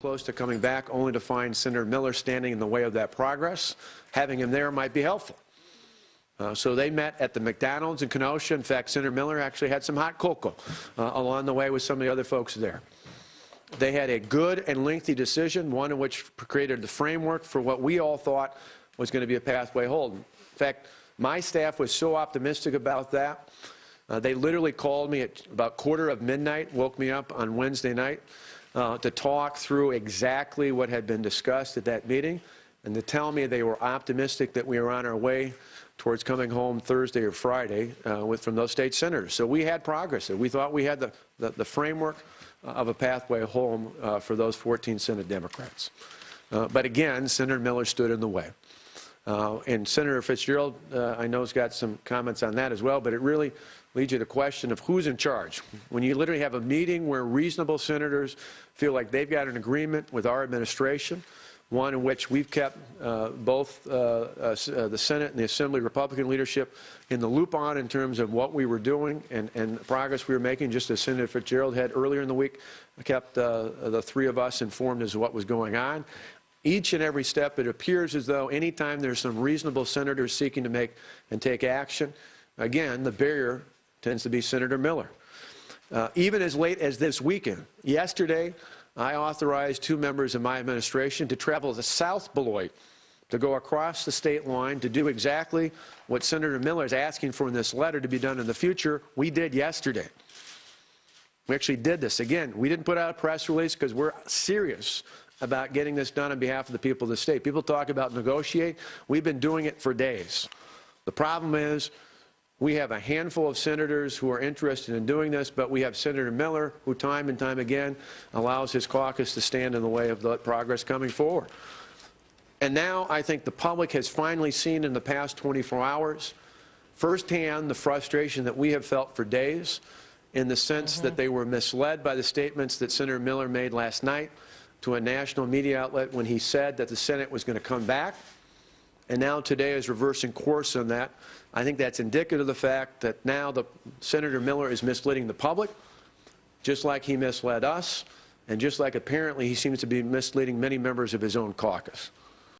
close to coming back, only to find Senator Miller standing in the way of that progress. Having him there might be helpful. So they met at the McDonald's in Kenosha. In fact, Senator Miller actually had some hot cocoa along the way with some of the other folks there. They had a good and lengthy decision, one in which created the framework for what we all thought was going to be a pathway hold. In fact, my staff was so optimistic about that. They literally called me at about midnight, woke me up on Wednesday night to talk through exactly what had been discussed at that meeting and to tell me they were optimistic that we were on our way towards coming home Thursday or Friday from those state senators. So we had progress. We thought we had the framework of a pathway home for those 14 Senate Democrats. But again, Senator Miller stood in the way. And Senator Fitzgerald, I know, has got some comments on that as well, but it really leads you to the question of who's in charge. When you literally have a meeting where reasonable senators feel like they've got an agreement with our administration, one in which we've kept both the Senate and the Assembly Republican leadership in the loop on in terms of what we were doing and the progress we were making, just as Senator Fitzgerald had earlier in the week, kept the three of us informed as to what was going on. Each and every step, it appears as though anytime there's some reasonable senators seeking to make and take action, again, the barrier tends to be Senator Miller. Even as late as this weekend, yesterday, I authorized 2 members of my administration to travel to South Beloit to go across the state line to do exactly what Senator Miller is asking for in this letter to be done in the future. We did yesterday. We actually did this. Again, we didn't put out a press release because we're serious about getting this done on behalf of the people of the state. People talk about negotiate. We've been doing it for days. The problem is we have a handful of senators who are interested in doing this, but we have Senator Miller, who time and time again allows his caucus to stand in the way of the progress coming forward. And now I think the public has finally seen in the past 24 hours firsthand the frustration that we have felt for days, in the sense that they were misled by the statements that Senator Miller made last night to a national media outlet when he said that the Senate was going to come back, and now today is reversing course on that. I think that's indicative of the fact that now Senator Miller is misleading the public, just like he misled us, and just like apparently he seems to be misleading many members of his own caucus.